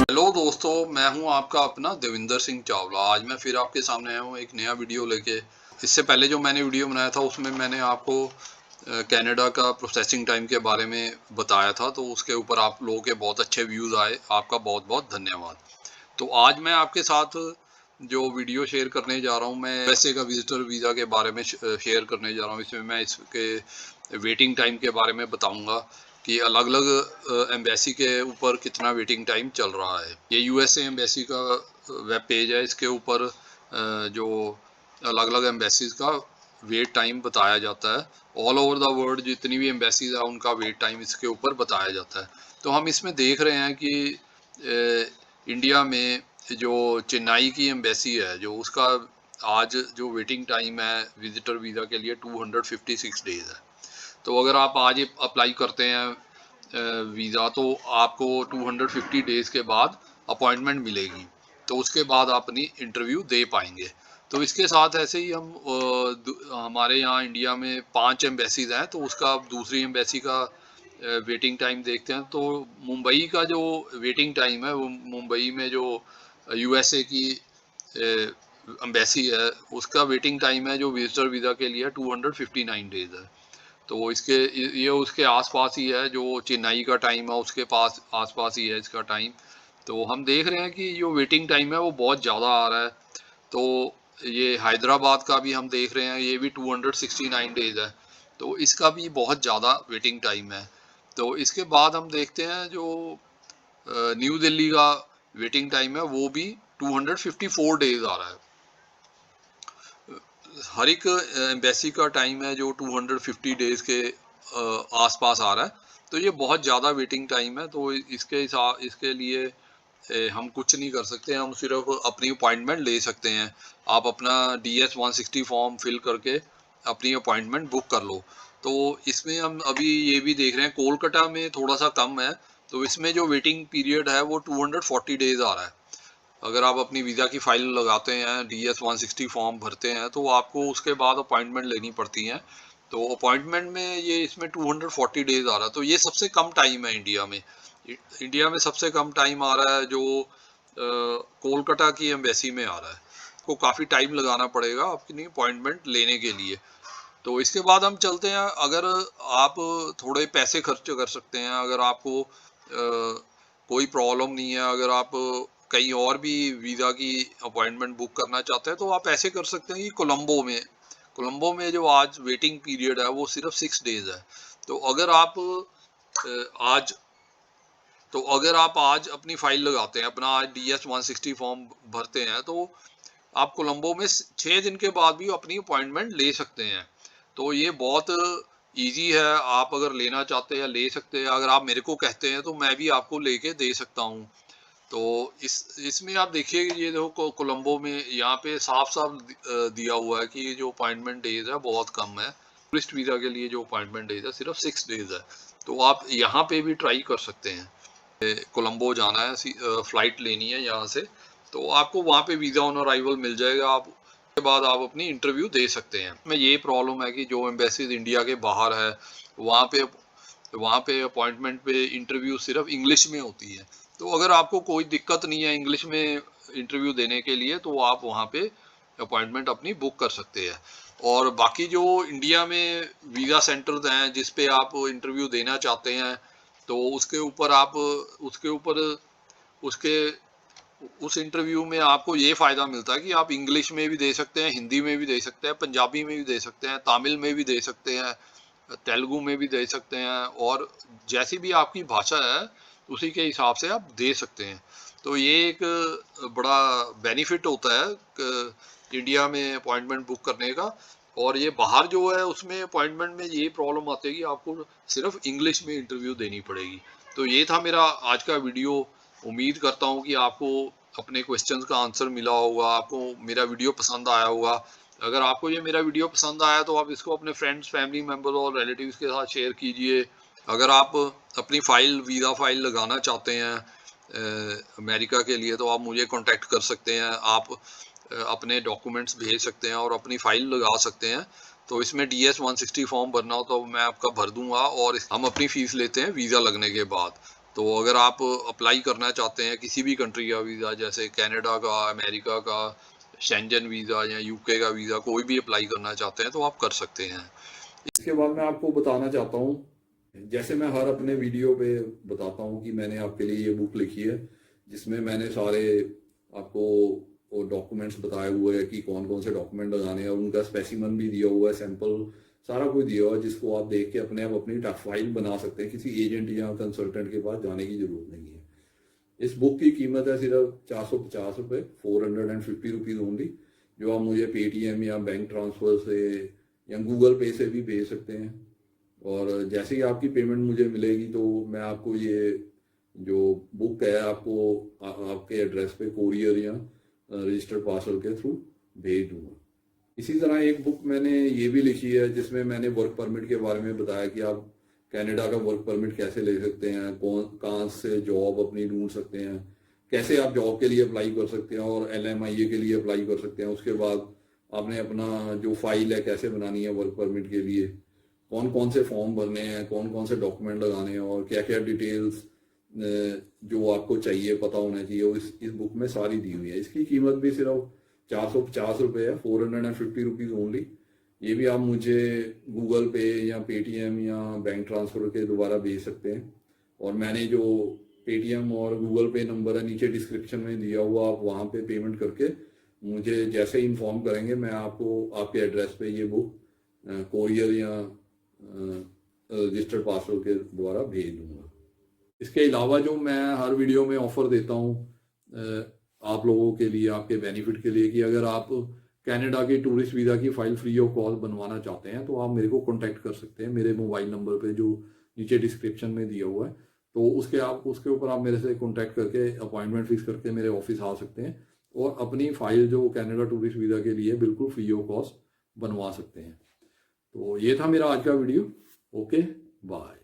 Hello दोस्तों, मैं हूं आपका अपना देविंदर सिंह चावला। आज मैं फिर आपके सामने आया हूं एक नया वीडियो लेके। इससे पहले जो मैंने वीडियो बनाया था उसमें मैंने आपको कनाडा का प्रोसेसिंग टाइम के बारे में बताया था, तो उसके ऊपर आप लोगों के बहुत अच्छे व्यूज़ आए। आपका बहुत बहुत धन्यवाद। तो आज मैं आपके साथ जो वीडियो शेयर करने जा रहा हूं, मैं यूएसए का विजिटर वीज़ा के बारे में शेयर करने जा रहा हूं। इसमें मैं इसके वेटिंग टाइम के बारे में बताऊंगा कि अलग अलग एम्बेसी के ऊपर कितना वेटिंग टाइम चल रहा है। ये यूएसए एम्बेसी का वेब पेज है। इसके ऊपर जो अलग अलग एम्बेसीज का वेट टाइम बताया जाता है। ऑल ओवर द वर्ल्ड जितनी भी एम्बेसीज है उनका वेट टाइम इसके ऊपर बताया जाता है। तो हम इसमें देख रहे हैं कि इंडिया में जो चेन्नई की एम्बेसी है, जो उसका आज जो वेटिंग टाइम है विजिटर वीज़ा के लिए 256 डेज है। तो अगर आप आज अप्लाई करते हैं वीज़ा, तो आपको 250 डेज़ के बाद अपॉइंटमेंट मिलेगी। तो उसके बाद आप अपनी इंटरव्यू दे पाएंगे। तो इसके साथ ऐसे ही हम हमारे यहाँ इंडिया में 5 एम्बेसीज हैं, तो उसका दूसरी एम्बेसी का वेटिंग टाइम देखते हैं। तो मुंबई का जो वेटिंग टाइम है, वो मुंबई में जो यूएसए की एम्बेसी है, उसका वेटिंग टाइम है जो विजिटर वीज़ा के लिए 259 डेज है। तो इसके ये उसके आसपास ही है, जो चेन्नई का टाइम है उसके पास आसपास ही है इसका टाइम। तो हम देख रहे हैं कि जो वेटिंग टाइम है वो बहुत ज़्यादा आ रहा है। तो ये हैदराबाद का भी हम देख रहे हैं, ये भी 269 डेज है। तो इसका भी बहुत ज़्यादा वेटिंग टाइम है। तो इसके बाद हम देखते हैं जो न्यू दिल्ली का वेटिंग टाइम है, वो भी 254 डेज आ रहा है। हर एक एम्बेसी का टाइम है जो 250 डेज के आसपास आ रहा है। तो ये बहुत ज़्यादा वेटिंग टाइम है। तो इसके लिए हम कुछ नहीं कर सकते, हम सिर्फ अपनी अपॉइंटमेंट ले सकते हैं। आप अपना DS-160 फॉर्म फिल करके अपनी अपॉइंटमेंट बुक कर लो। तो इसमें हम अभी ये भी देख रहे हैं कोलकाता में थोड़ा सा कम है। तो इसमें जो वेटिंग पीरियड है वो 240 डेज आ रहा है। अगर आप अपनी वीज़ा की फ़ाइल लगाते हैं, DS-160 फॉर्म भरते हैं, तो आपको उसके बाद अपॉइंटमेंट लेनी पड़ती है। तो अपॉइंटमेंट में ये इसमें 240 डेज आ रहा है। तो ये सबसे कम टाइम है इंडिया में। इंडिया में सबसे कम टाइम आ रहा है जो कोलकाता की एम्बेसी में आ रहा है। को काफ़ी टाइम लगाना पड़ेगा अपनी अपॉइंटमेंट लेने के लिए। तो इसके बाद हम चलते हैं, अगर आप थोड़े पैसे खर्च कर सकते हैं, अगर आपको कोई प्रॉब्लम नहीं है, अगर आप कहीं और भी वीज़ा की अपॉइंटमेंट बुक करना चाहते हैं, तो आप ऐसे कर सकते हैं कि कोलंबो में जो आज वेटिंग पीरियड है वो सिर्फ 6 डेज है। तो आज अगर आप आज अपनी फाइल लगाते हैं, अपना आज DS-160 फॉर्म भरते हैं, तो आप कोलंबो में 6 दिन के बाद भी अपनी अपॉइंटमेंट ले सकते हैं। तो ये बहुत इजी है। आप अगर लेना चाहते हैं ले सकते हैं। अगर आप मेरे को कहते हैं तो मैं भी आपको लेके दे सकता हूँ। तो इसमें आप देखिए, ये देखो कोलंबो में यहाँ पे साफ साफ दिया हुआ है कि जो अपॉइंटमेंट डेज है बहुत कम है। टूरिस्ट वीज़ा के लिए जो अपॉइंटमेंट डेज है सिर्फ 6 डेज है। तो आप यहाँ पे भी ट्राई कर सकते हैं। कोलंबो जाना है, फ्लाइट लेनी है यहाँ से, तो आपको वहाँ पे वीज़ा ऑन अराइवल मिल जाएगा। आप उसके बाद आप अपनी इंटरव्यू दे सकते हैं। में ये प्रॉब्लम है कि जो एम्बेसीज इंडिया के बाहर है, वहाँ पे अपॉइंटमेंट पे इंटरव्यू सिर्फ इंग्लिश में होती है। तो अगर आपको कोई दिक्कत नहीं है इंग्लिश में इंटरव्यू देने के लिए, तो आप वहाँ पे अपॉइंटमेंट अपनी बुक कर सकते हैं। और बाकी जो इंडिया में वीज़ा सेंटर्स हैं जिस पे आप इंटरव्यू देना चाहते हैं, तो उसके ऊपर उसके उस इंटरव्यू में आपको ये फ़ायदा मिलता है कि आप इंग्लिश में भी दे सकते हैं, हिंदी में भी दे सकते हैं, पंजाबी में भी दे सकते हैं, तमिल में भी दे सकते हैं, तेलुगु में भी दे सकते हैं, और जैसी भी आपकी भाषा है उसी के हिसाब से आप दे सकते हैं। तो ये एक बड़ा बेनिफिट होता है इंडिया में अपॉइंटमेंट बुक करने का। और ये बाहर जो है उसमें अपॉइंटमेंट में ये प्रॉब्लम आती है कि आपको सिर्फ इंग्लिश में इंटरव्यू देनी पड़ेगी। तो ये था मेरा आज का वीडियो। उम्मीद करता हूँ कि आपको अपने क्वेश्चंस का आंसर मिला होगा, आपको मेरा वीडियो पसंद आया होगा। अगर आपको ये मेरा वीडियो पसंद आया तो आप इसको अपने फ्रेंड्स, फैमिली मेम्बर और रिलेटिव्स के साथ शेयर कीजिए। अगर आप अपनी वीज़ा फाइल लगाना चाहते हैं अमेरिका के लिए, तो आप मुझे कांटेक्ट कर सकते हैं। आप अपने डॉक्यूमेंट्स भेज सकते हैं और अपनी फ़ाइल लगा सकते हैं। तो इसमें DS-160 फॉर्म भरना हो तो मैं आपका भर दूंगा, और हम अपनी फ़ीस लेते हैं वीज़ा लगने के बाद। तो अगर आप अप्लाई करना चाहते हैं किसी भी कंट्री का वीज़ा, जैसे कनाडा का, अमेरिका का, शेंजन वीज़ा या यूके का वीज़ा, कोई भी अप्लाई करना चाहते हैं तो आप कर सकते हैं। इसके बाद मैं आपको बताना चाहता हूँ, जैसे मैं हर अपने वीडियो पे बताता हूँ कि मैंने आपके लिए ये बुक लिखी है, जिसमें मैंने सारे आपको डॉक्यूमेंट्स बताए हुए हैं कि कौन कौन से डॉक्यूमेंट लगाने हैं, और उनका स्पेसिमन भी दिया हुआ है, सैंपल सारा कुछ दिया हुआ है, जिसको आप देख के अपने आप अपनी फाइल बना सकते हैं। किसी एजेंट या कंसल्टेंट के पास जाने की जरूरत नहीं है। इस बुक की कीमत है सिर्फ 450 रुपये, 450 रुपीज़ ओनली, जो आप मुझे पेटीएम या बैंक ट्रांसफ़र से या गूगल पे से भी भेज सकते हैं। और जैसे ही आपकी पेमेंट मुझे मिलेगी तो मैं आपको ये जो बुक है आपको आपके एड्रेस पे कोरियर या रजिस्टर्ड पार्सल के थ्रू भेज दूंगा। इसी तरह एक बुक मैंने ये भी लिखी है, जिसमें मैंने वर्क परमिट के बारे में बताया कि आप कनाडा का वर्क परमिट कैसे ले सकते हैं, कौन कहाँ से जॉब अपनी ढूंढ सकते हैं, कैसे आप जॉब के लिए अप्लाई कर सकते हैं और LMIA के लिए अप्लाई कर सकते हैं। उसके बाद आपने अपना जो फाइल है कैसे बनानी है वर्क परमिट के लिए, कौन कौन से फॉर्म भरने हैं, कौन कौन से डॉक्यूमेंट लगाने हैं, और क्या क्या डिटेल्स जो आपको चाहिए पता होना चाहिए, वो इस बुक में सारी दी हुई है। इसकी कीमत भी सिर्फ 450 रुपये है, 450 रुपीज़ ओनली। ये भी आप मुझे गूगल पे या पेटीएम या बैंक ट्रांसफ़र के द्वारा भेज सकते हैं। और मैंने जो पेटीएम और गूगल पे नंबर है नीचे डिस्क्रिप्शन में दिया हुआ, आप वहाँ पे पेमेंट करके मुझे जैसे ही इन्फॉर्म करेंगे, मैं आपको आपके एड्रेस पे ये बुक कोरियर या रजिस्टर्ड पार्सल के द्वारा भेज दूंगा। इसके अलावा जो मैं हर वीडियो में ऑफर देता हूँ आप लोगों के लिए, आपके बेनिफिट के लिए, कि अगर आप कनाडा की टूरिस्ट वीज़ा की फ़ाइल फ्री ऑफ कॉस्ट बनवाना चाहते हैं तो आप मेरे को कॉन्टैक्ट कर सकते हैं मेरे मोबाइल नंबर पे जो नीचे डिस्क्रिप्शन में दिया हुआ है। तो उसके ऊपर आप मेरे से कॉन्टैक्ट करके अपॉइंटमेंट फिक्स करके मेरे ऑफिस आ सकते हैं और अपनी फ़ाइल जो कनाडा टूरिस्ट वीज़ा के लिए बिल्कुल फ्री ऑफ कॉस्ट बनवा सकते हैं। तो ये था मेरा आज का वीडियो। Okay, bye.